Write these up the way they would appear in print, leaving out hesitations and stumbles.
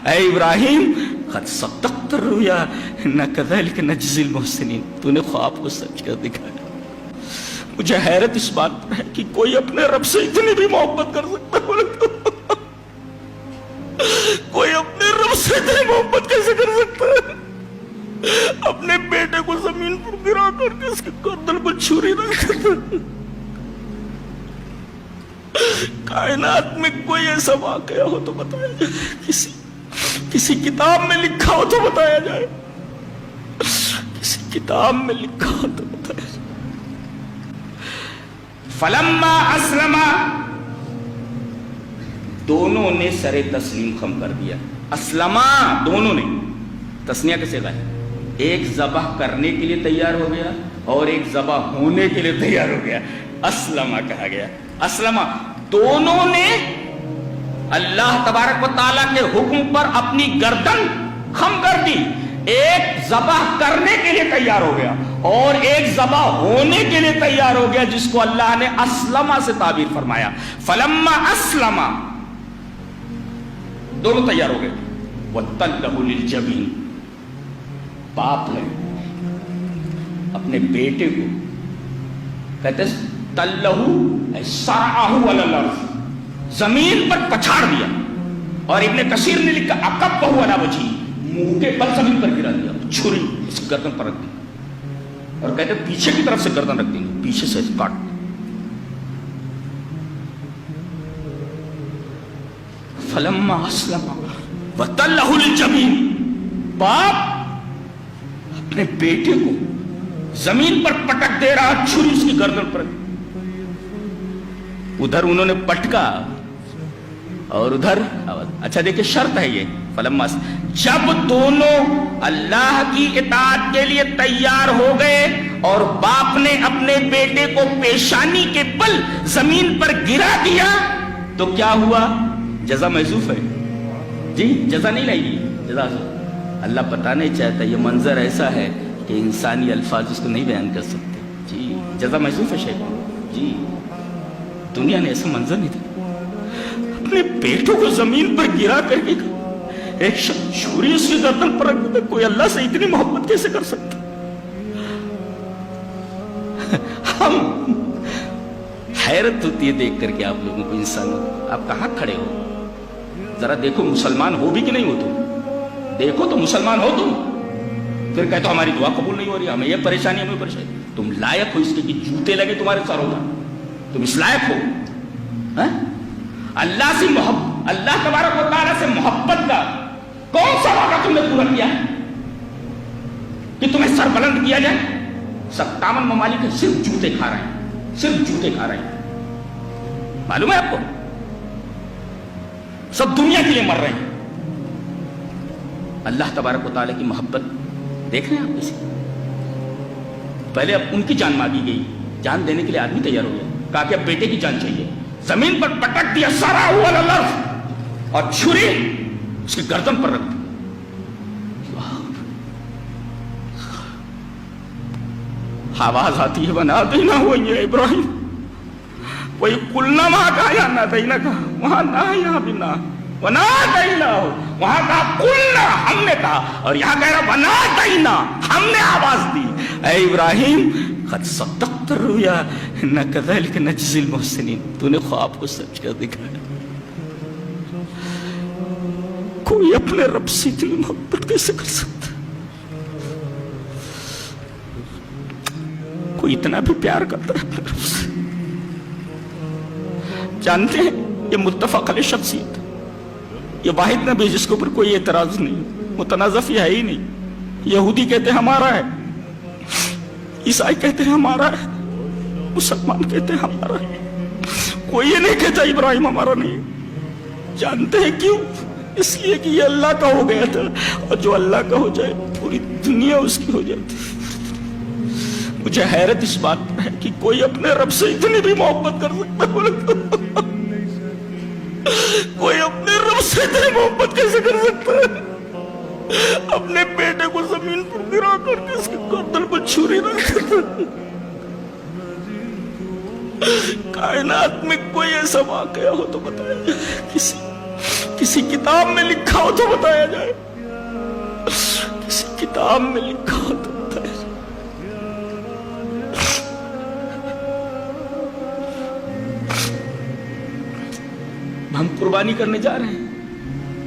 اے ابراہیم قد صدقت الرؤیا انا کذلک نجزی المحسنین، تو نے خواب کو سچ کر دکھایا۔ مجھے حیرت اس بات پر ہے کہ کوئی اپنے رب سے اتنی بھی محبت کر سکتا ہے؟ کوئی اپنے رب سے اتنی محبت کیسے کر سکتا ہے؟ اپنے بیٹے کو زمین پر گرا کر کے اس کے گردن پر چھری رکھ کر۔ کائنات میں کوئی ایسا واقعہ ہو تو بتایا جائے، کسی کتاب میں لکھا ہو تو بتایا جائے، کسی کتاب میں لکھا ہو تو بتایا جائے۔ فلما اسلما، دونوں نے سر تسلیم خم کر دیا۔ اسلما، دونوں نے، تسنیہ کے صیغہ ہے، ایک ذبح کرنے کے لیے تیار ہو گیا اور ایک ذبح ہونے کے لیے تیار ہو گیا، اسلما کہا گیا۔ اسلما، دونوں نے اللہ تبارک و تعالیٰ کے حکم پر اپنی گردن خم کر دی۔ ایک ذبح کرنے کے لیے تیار ہو گیا اور ایک ذبح ہونے کے لیے تیار ہو گیا، جس کو اللہ نے اسلمہ سے تعبیر فرمایا۔ فلما اسلمہ، دونوں تیار ہو گئے۔ وَتَلَّهُ لِلْجَبِينِ، باپ نے اپنے بیٹے کو کہتے تَلَّهُ سَرَعَهُ عَلَى الْأَرْضِ، زمین پر پچھاڑ دیا، اور ابن کثیر نے لکھا اَقَبَّهُ عَلَى وَجْهِهِ، منہ کے بل زمین پر گرا دیا، چھری اس گردن پر رکھ دی، اور کہتے پیچھے کی طرف سے گردن رکھ دیں گے، پیچھے سے کاٹ۔ فلما اسلم وتلہ للجبین، باپ اپنے بیٹے کو زمین پر پٹک دے رہا، چھری اس کی گردن پر۔ ادھر انہوں نے پٹکا اور ادھر، اچھا دیکھیں شرط ہے یہ، فلما، جب دونوں اللہ کی اطاعت کے لیے تیار ہو گئے اور باپ نے اپنے بیٹے کو پیشانی کے بل زمین پر گرا دیا تو کیا ہوا؟ جزا محذوف ہے جی، جزا نہیں لائے گی، جزا اللہ بتانا ہی چاہتا ہے۔ یہ منظر ایسا ہے کہ انسانی الفاظ اس کو نہیں بیان کر سکتے جی، جزا محذوف ہے شیخ جی، دنیا نے ایسا منظر نہیں تھا۔ اپنے بیٹوں کو زمین پر گرا کر کے ایک چھری اس کی گردن پر رکھ دے، کوئی اللہ سے اتنی محبت کیسے کر سکتا؟ ہم حیرت ہوتی ہے دیکھ کر کے آپ لوگوں کو، انسانوں، آپ کہاں کھڑے ہو؟ ذرا دیکھو مسلمان ہو بھی کہ نہیں ہو تم، دیکھو تو مسلمان ہو تم، پھر کہتے ہو ہماری دعا قبول نہیں ہو رہی، ہمیں یہ پریشانی، ہمیں پریشانی۔ تم لائق ہو اس کے کہ جوتے لگے تمہارے سروں پر، تم اس لائق ہو؟ اللہ سے محبت، اللہ تبارک و تعالیٰ سے محبت کا کون سا وعدہ تم نے پورا کیا کہ تمہیں سر بلند کیا جائے؟ 57 ممالک صرف جوتے کھا رہے ہیں، صرف جوتے کھا رہے ہیں، معلوم ہے آپ کو؟ سب دنیا کے لیے مر رہے ہیں۔ اللہ تبارک و تعالیٰ کی محبت دیکھ رہے ہیں آپ کسی؟ پہلے اب ان کی جان مانگی گئی، جان دینے کے لیے آدمی تیار ہو گیا، کہا کہ اب بیٹے کی جان چاہیے، زمین پر پٹک دیا سارا ہوا الارض، اور چھری اس کی گردن پر رکھ دی۔ آواز آتی ہے وَنَادَيْنَاهُ يَا إِبْرَاهِيمُ، وہی قُلْنَا وہاں کہا یا نادینا کہا، وہاں نہ یہاں بھی نہ، وَنَادَيْنَاهُ وہاں کہا قُلْنَا ہم نے کہا، اور یہاں کہہ رہا وَنَادَيْنَا ہم نے آواز دی۔ اے ابراہیم قد صدقت الرؤیا انا کذلک نجزی المحسنین، تو نے خواب کو سچ کر دکھایا۔ کوئی اپنے رب سے اتنی محبت کیسے کر سکتا؟ کوئی اتنا بھی پیار کرتا ہے اپنے رب سے؟ جانتے ہیں یہ متفق علیہ شخصیت، یہ واحد نبی جس کے اوپر کوئی اعتراض نہیں، متنازع یہ ہے ہی نہیں۔ یہودی کہتے ہیں ہمارا ہے، عیسائی کہتے ہیں ہمارا ہے، مسلمان کہتے ہیں ہمارا ہے، کوئی یہ نہیں کہتا ابراہیم ہمارا نہیں۔ جانتے ہیں کیوں؟ اس لیے کہ یہ اللہ کا ہو گیا تھا، اور جو اللہ کا ہو جائے پوری دنیا اس کی ہو جاتی۔ مجھے حیرت اس بات پر ہے کہ کوئی اپنے رب سے اتنی بھی محبت کر سکتا ہے؟ کوئی اپنے رب سے اتنی محبت کیسے کر سکتا ہے؟ اپنے بیٹے کو زمین پر گرا کر کے اس کے گردن پر چھری رکھ دیتا۔ کائنات میں کوئی ایسا واقعہ ہو تو بتایا جائے، کسی کسی کتاب میں لکھا ہو تو بتایا جائے، کسی کتاب میں لکھا ہو تو بتایا جائے۔ ہم قربانی کرنے جا رہے ہیں،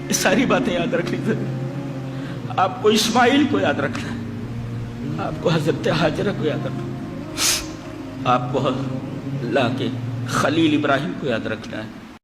یہ ساری باتیں یاد رکھنی ضروری۔ آپ کو اسماعیل کو یاد رکھنا ہے، آپ کو حضرت ہاجرہ کو یاد رکھنا ہے، آپ کو اللہ کے خلیل ابراہیم کو یاد رکھنا ہے،